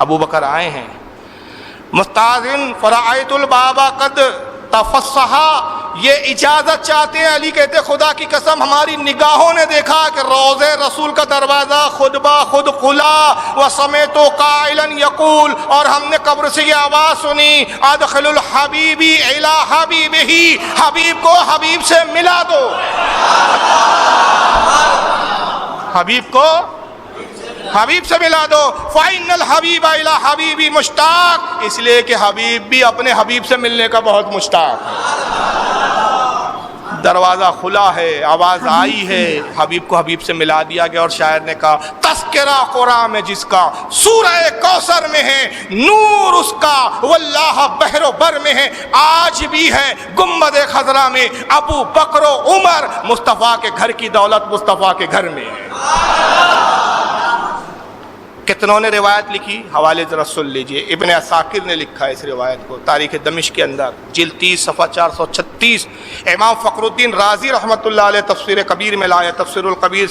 ابو بکر آئے ہیں مستاذن فرائت البابا قد تفصحا، یہ اجازت چاہتے ہیں. علی کہتے خدا کی قسم ہماری نگاہوں نے دیکھا کہ روضے رسول کا دروازہ خود بخود کھلا، وسمعت قائلا یقول، اور ہم نے قبر سے یہ آواز سنی ادخل الحبیبی الی حبیبہ، حبیب کو حبیب سے ملا دو. حبیب کو حبیب سے ملا دو. فَإِنَّ الْحَبِيبَ إِلَىٰ حَبِيبِ مشتاق، اس لیے کہ حبیب بھی اپنے حبیب سے ملنے کا بہت مشتاق ہے. دروازہ کھلا ہے، آواز آئی ہے، حبیب کو حبیب سے ملا دیا گیا. اور شاعر نے کہا تذکرہ قرآن میں جس کا سورہ کوثر میں ہے، نور اس کا واللہ بحر و بر میں ہے. آج بھی ہے گنبد خضرا میں ابو بکر و عمر، مصطفیٰ کے گھر کی دولت مصطفیٰ کے گھر میں ہے. کتنوں نے روایت لکھی، حوالے ذرا سن لیجئے. ابن عساکر نے لکھا ہے اس روایت کو تاریخ دمشق کے اندر، جلد 30 صفحہ 436. امام فخر الدین رازی رحمۃ اللہ علیہ تفسیر کبیر میں لایا، تفسیر الکبیر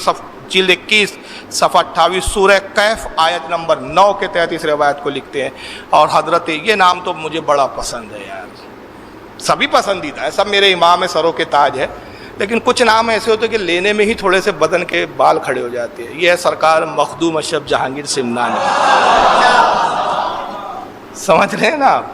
جلد 21 صفحہ 28 سورہ کہف آیت نمبر 9 کے تحت اس روایت کو لکھتے ہیں. اور حضرت، یہ نام تو مجھے بڑا پسند ہے یار، سبھی پسندیدہ ہے، سب میرے امام سروں کے تاج ہے، لیکن کچھ نام ایسے ہوتے ہیں کہ لینے میں ہی تھوڑے سے بدن کے بال کھڑے ہو جاتے ہیں. یہ ہے سرکار مخدوم اشرف جہانگیر سمنانی. سمجھ رہے ہیں نا آپ؟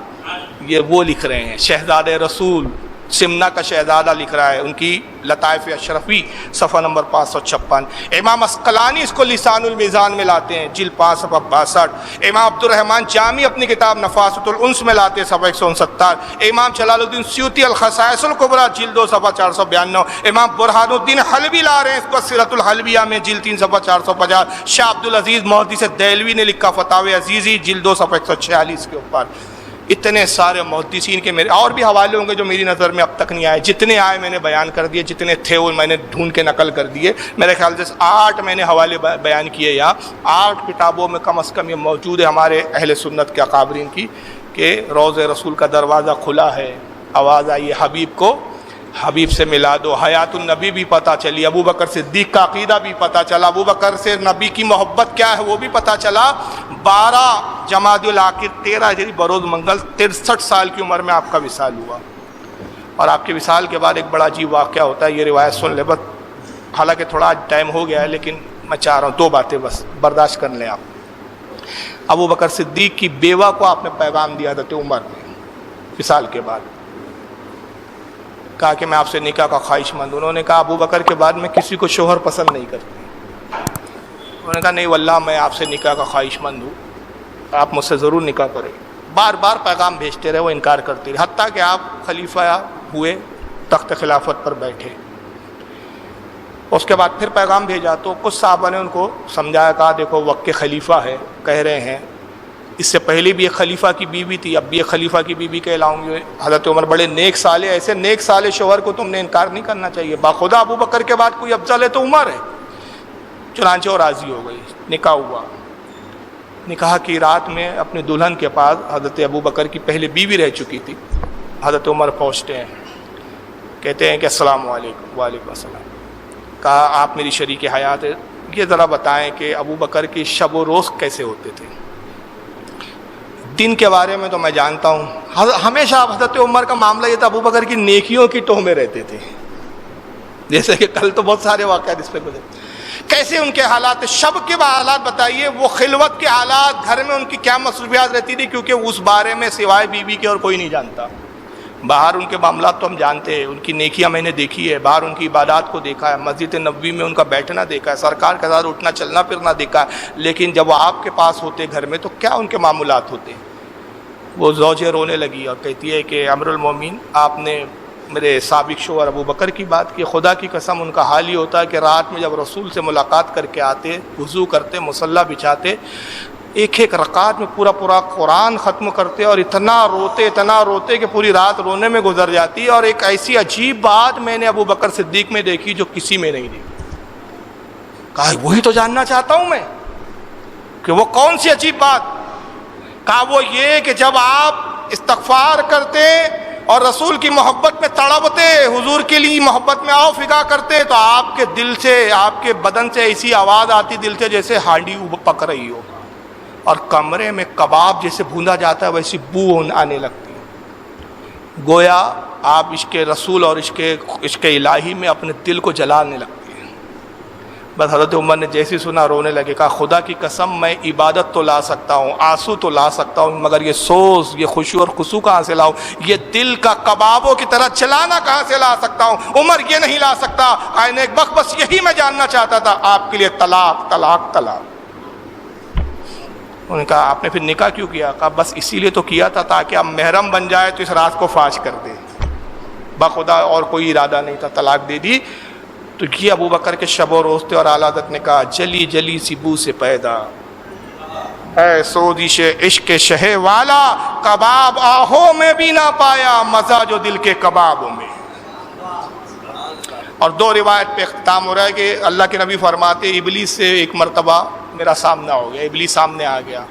یہ وہ لکھ رہے ہیں شہزاد رسول، سمنا کا شہزادہ لکھ رہا ہے، ان کی لطائف اشرفی صفحہ نمبر 556. امام اسقلانی اس کو لسان المیزان میں لاتے ہیں، جلد 5 صفحہ 62. امام عبد الرحمن جامی اپنی کتاب نفاست الانس میں لاتے ہیں صفحہ 169. امام جلال الدین سیوطی الخصائص الکبریٰ جلد 2 صفحہ 492. امام برہان الدین حلبی لا رہے ہیں اس کو سیرۃ الحلبیہ میں جلد 3 صفحہ 450. شاہ عبد العزیز محدث دہلوی نے لکھا فتاوی عزیزی جلد 2 صفحہ 146 کے اوپر. اتنے سارے محدثین کے میرے اور بھی حوالے ہوں گے جو میری نظر میں اب تک نہیں آئے. جتنے آئے میں نے بیان کر دیے، جتنے تھے وہ میں نے ڈھونڈ کے نقل کر دیے. میرے خیال سے 8 میں نے حوالے بیان کیے. یہاں 8 کتابوں میں کم از کم یہ موجود ہے ہمارے اہل سنت کے اکابرین کی کہ روض رسول کا دروازہ کھلا ہے، آواز آئی ہے حبیب کو حبیب سے ملا دو. حیات النبی بھی پتہ چلی، ابو بکر صدیق کا عقیدہ بھی پتہ چلا، ابو بکر سے نبی کی محبت کیا ہے وہ بھی پتہ چلا. 12 جمادی الاخر 13 ہجری بروز منگل 63 سال کی عمر میں آپ کا وصال ہوا. اور آپ کے وصال کے بعد ایک بڑا عجیب واقعہ ہوتا ہے. یہ روایت سن لیں، بس حالانکہ تھوڑا ٹائم ہو گیا ہے لیکن میں چاہ رہا ہوں 2 باتیں بس برداشت کر لیں آپ. ابو بکر صدیق کی بیوہ کو آپ نے پیغام دیا حضرت عمر میں وصال کے بعد، کہا کہ میں آپ سے نکاح کا خواہش مند ہوں. انہوں نے کہا ابو بکر کے بعد میں کسی کو شوہر پسند نہیں کرتی. انہوں نے کہا نہیں واللہ میں آپ سے نکاح کا خواہش مند ہوں، آپ مجھ سے ضرور نکاح کریں. بار بار پیغام بھیجتے رہے، وہ انکار کرتے رہے، حتیٰ کہ آپ خلیفہ ہوئے، تخت خلافت پر بیٹھے. اس کے بعد پھر پیغام بھیجا تو کچھ صحابہ نے ان کو سمجھایا، کہا دیکھو وقت کے خلیفہ ہے، کہہ رہے ہیں، اس سے پہلے بھی ایک خلیفہ کی بیوی تھی، اب بھی ایک خلیفہ کی بیوی کہلاؤں گے. حضرت عمر بڑے نیک سالے، ایسے نیک سالے شوہر کو تم نے انکار نہیں کرنا چاہیے. باخدا ابو بکر کے بعد کوئی افضل ہے تو عمر ہے. چنانچہ وہ راضی ہو گئی، نکاح ہوا. نکاح کی رات میں اپنی دلہن کے پاس حضرت ابو بکر کی پہلے بیوی رہ چکی تھی. حضرت عمر پہنچتے ہیں، کہتے ہیں کہ السلام علیکم. وعلیکم السلام. کہا آپ میری شریک حیات ہے، یہ ذرا بتائیں کہ ابو بکر کی شب و روز کیسے ہوتے تھے. دن کے بارے میں تو میں جانتا ہوں، ہمیشہ حضرت عمر کا معاملہ یہ تھا ابو بکر کی نیکیوں کی ٹوہ میں رہتے تھے. جیسے کہ کل تو بہت سارے واقعات اس پہ گزرے. کیسے ان کے حالات، شب کے حالات بتائیے، وہ خلوت کے حالات، گھر میں ان کی کیا مصروفیات رہتی تھی، کیونکہ اس بارے میں سوائے بیوی کے اور کوئی نہیں جانتا. باہر ان کے معاملات تو ہم جانتے ہیں، ان کی نیکیاں میں نے دیکھی ہے، باہر ان کی عبادات کو دیکھا ہے، مسجد نبوی میں ان کا بیٹھنا دیکھا ہے، سرکار کے ساتھ اٹھنا چلنا پھرنا دیکھا ہے. لیکن جب وہ آپ کے پاس ہوتے گھر میں تو کیا ان کے معاملات ہوتے. وہ زوجہ رونے لگی اور کہتی ہے کہ امیر المومنین آپ نے میرے سابق شوہر ابو بکر کی بات کی. خدا کی قسم ان کا حال یہ ہوتا ہے کہ رات میں جب رسول سے ملاقات کر کے آتے، وضو کرتے، مصلی بچھاتے، ایک ایک رکعت میں پورا قرآن ختم کرتے اور اتنا روتے کہ پوری رات رونے میں گزر جاتی. اور ایک ایسی عجیب بات میں نے ابو بکر صدیق میں دیکھی جو کسی میں نہیں دیکھی. کہا وہی تو جاننا چاہتا ہوں میں کہ وہ کون سی عجیب بات. کہا وہ یہ کہ جب آپ استغفار کرتے اور رسول کی محبت میں تڑپتے، حضور کے لیے محبت میں آؤ فگا کرتے، تو آپ کے دل سے، آپ کے بدن سے ایسی آواز آتی دل سے جیسے ہانڈی پک رہی ہو. اور کمرے میں کباب جیسے بھونا جاتا ہے ویسی بو آنے لگتی ہے، گویا آپ عشق رسول اور عشق الہی میں اپنے دل کو جلانے لگتے ہیں۔ بس حضرت عمر نے جیسی سنا رونے لگے، کہا خدا کی قسم میں عبادت تو لا سکتا ہوں، آنسو تو لا سکتا ہوں، مگر یہ سوز، یہ خشوع اور خضوع کہاں سے لاؤں؟ یہ دل کا کبابوں کی طرح چلانا کہاں سے لا سکتا ہوں؟ عمر یہ نہیں لا سکتا۔ آئین ایک وقت بس یہی میں جاننا چاہتا تھا، آپ کے لیے طلاق طلاق طلاق۔ انہوں نے کہا آپ نے پھر نکاح کیوں کیا؟ کہا بس اسی لیے تو کیا تھا تاکہ آپ محرم بن جائے تو اس راز کو فاش کر دے، بخدا اور کوئی ارادہ نہیں تھا، طلاق دے دی۔ تو یہ ابو بکر کے شب و روز تھے، اور اعلیٰ حضرت نے کہا جلی جلی سی بو سے پیدا اے سوزش عشق شہ والا، کباب آہوں میں بھی نہ پایا، مزہ جو دل کے کبابوں میں۔ اور دو روایت پہ اختتام ہو رہا ہے کہ اللہ کے نبی فرماتے ابلیس سے ایک مرتبہ میرا سامنا ہو گیا، ابلیس سامنے آ گیا،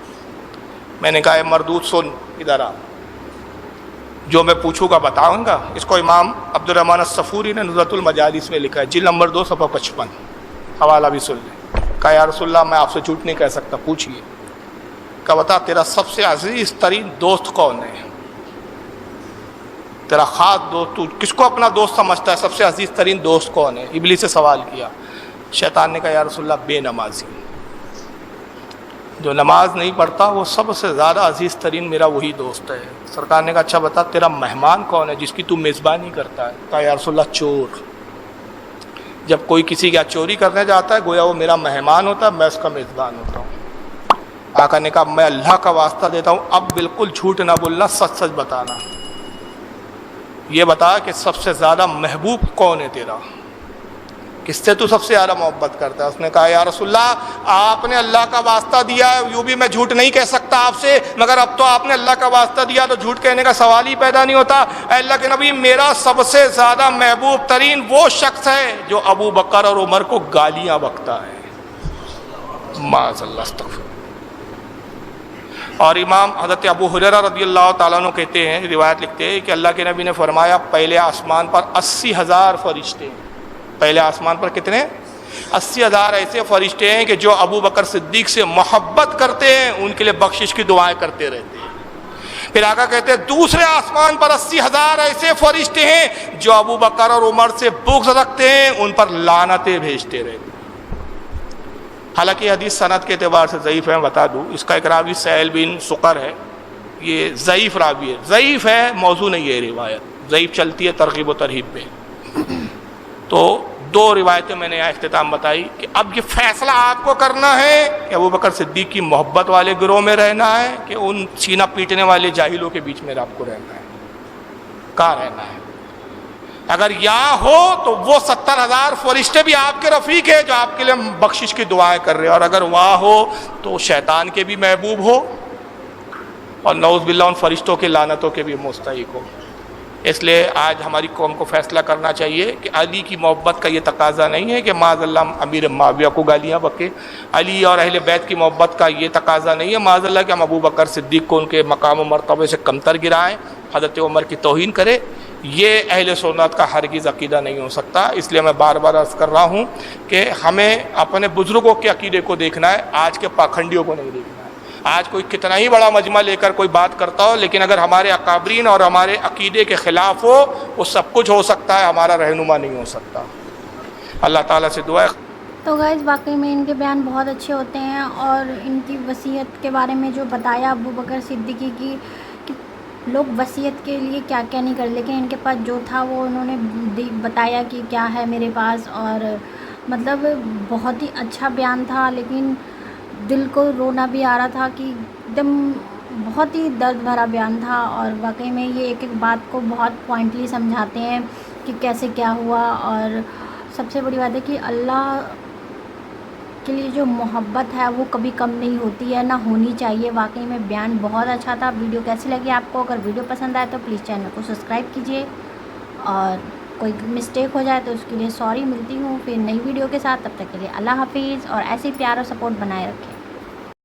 میں نے کہا اے مردود سن ادھر آ، جو میں پوچھوں گا بتاؤں گا۔ اس کو امام عبد الرحمن الصفوری نے نزہۃ المجالس میں لکھا ہے، جلد نمبر 2 صفحہ 55، حوالہ بھی سن لیں۔ کہا یا رسول اللہ میں آپ سے جھوٹ نہیں کہہ سکتا، پوچھئے۔ کہا بتا تیرا سب سے عزیز ترین دوست کون ہے؟ تیرا خاص دوست، تو کس کو اپنا دوست سمجھتا ہے؟ سب سے عزیز ترین دوست کون ہے؟ ابلیس سے سوال کیا۔ شیطان نے کہا یا رسول اللہ بے نمازی، جو نماز نہیں پڑھتا وہ سب سے زیادہ عزیز ترین میرا وہی دوست ہے۔ سرکار نے کہا اچھا بتا تیرا مہمان کون ہے جس کی تو میزبانی کرتا ہے؟ کہا یا رسول اللہ چور، جب کوئی کسی کا چوری کرنے جاتا ہے گویا وہ میرا مہمان ہوتا ہے، میں اس کا میزبان ہوتا ہوں۔ آقا نے کہا میں اللہ کا واسطہ دیتا ہوں اب بالکل جھوٹ نہ بولنا، سچ سچ بتانا، یہ بتا کہ سب سے زیادہ محبوب کون ہے تیرا، کس سے تو سب سے زیادہ محبت کرتا ہے؟ اس نے کہا یا رسول اللہ آپ نے اللہ کا واسطہ دیا ہے، یوں بھی میں جھوٹ نہیں کہہ سکتا آپ سے، مگر اب تو آپ نے اللہ کا واسطہ دیا تو جھوٹ کہنے کا سوال ہی پیدا نہیں ہوتا۔ اے اللہ کے نبی میرا سب سے زیادہ محبوب ترین وہ شخص ہے جو ابو بکر اور عمر کو گالیاں بکتا ہے، معاذ اللہ استغفر۔ اور امام حضرت ابو ہریرہ رضی اللہ تعالیٰ عنہ کہتے ہیں، روایت لکھتے ہیں کہ اللہ کے نبی نے فرمایا پہلے آسمان پر 80,000 فرشتے ہیں۔ پہلے آسمان پر کتنے؟ 80,000 ایسے فرشتے ہیں کہ جو ابو بکر صدیق سے محبت کرتے ہیں، ان کے لیے بخشش کی دعائیں کرتے رہتے ہیں۔ پھر آقا کہتے ہیں دوسرے آسمان پر 80,000 ایسے فرشتے ہیں جو ابو بکر اور عمر سے بغض رکھتے ہیں، ان پر لعنتیں بھیجتے رہتے ہیں۔ حالانکہ حدیث سند کے اعتبار سے ضعیف ہے، میں بتا دوں، اس کا ایک راوی سہیل بن سقر ہے، یہ ضعیف راوی ہے، ضعیف ہے، موضوع نہیں ہے روایت، ضعیف چلتی ہے ترغیب و ترہیب میں۔ تو دو روایتیں میں نے یہاں اختتام بتائی کہ اب یہ فیصلہ آپ کو کرنا ہے کہ ابو بکر صدیق کی محبت والے گروہ میں رہنا ہے کہ ان سینہ پیٹنے والے جاہلوں کے بیچ میں آپ کو رہنا ہے، کہاں رہنا ہے۔ اگر یہاں ہو تو وہ 70,000 فرشتے بھی آپ کے رفیق ہیں جو آپ کے لیے بخشش کی دعائیں کر رہے ہیں، اور اگر وہاں ہو تو شیطان کے بھی محبوب ہو اور نعوذ باللہ ان فرشتوں کے لعنتوں کے بھی مستحق ہو۔ اس لیے آج ہماری قوم کو فیصلہ کرنا چاہیے کہ علی کی محبت کا یہ تقاضا نہیں ہے کہ معاذ اللہ امیر معاویہ کو گالیاں بکے، علی اور اہل بیت کی محبت کا یہ تقاضا نہیں ہے معاذ اللہ کہ ہم ابو بکر صدیق کو ان کے مقام و مرتبے سے کمتر گرائیں، حضرت عمر کی توہین کرے۔ یہ اہل سنت کا ہرگز عقیدہ نہیں ہو سکتا۔ اس لیے میں بار بار عرض کر رہا ہوں کہ ہمیں اپنے بزرگوں کے عقیدے کو دیکھنا ہے، آج کے پاکھنڈیوں کو نہیں دیکھنا ہے۔ آج کوئی کتنا ہی بڑا مجمع لے کر کوئی بات کرتا ہو، لیکن اگر ہمارے اکابرین اور ہمارے عقیدے کے خلاف ہو، وہ سب کچھ ہو سکتا ہے، ہمارا رہنما نہیں ہو سکتا۔ اللہ تعالیٰ سے دعا ہے۔ تو گائز واقعی میں ان کے بیان بہت اچھے ہوتے ہیں، اور ان کی وصیت کے بارے میں جو بتایا ابو بکر صدیقی کی کہ لوگ وصیت کے لیے کیا کیا نہیں کر، لیکن ان کے پاس جو تھا وہ انہوں نے بتایا کہ کیا ہے میرے پاس، اور مطلب بہت ہی اچھا بیان تھا، لیکن دل کو رونا بھی آ رہا تھا کہ ایک دم بہت ہی درد بھرا بیان تھا۔ اور واقعی میں یہ ایک ایک بات کو بہت پوائنٹلی سمجھاتے ہیں کہ کیسے کیا ہوا۔ اور سب سے بڑی بات ہے کہ اللہ کے لیے جو محبت ہے وہ کبھی کم نہیں ہوتی ہے، نہ ہونی چاہیے۔ واقعی میں بیان بہت اچھا تھا۔ ویڈیو کیسی لگی آپ کو؟ اگر ویڈیو پسند آئے تو پلیز چینل کو سبسکرائب کیجیے، اور کوئی مسٹیک ہو جائے تو اس کے لیے سوری۔ ملتی ہوں پھر نئی ویڈیو کے ساتھ، تب تک کے لیے اللہ حافظ، اور ایسے ہی پیار اور سپورٹ بنائے رکھیں۔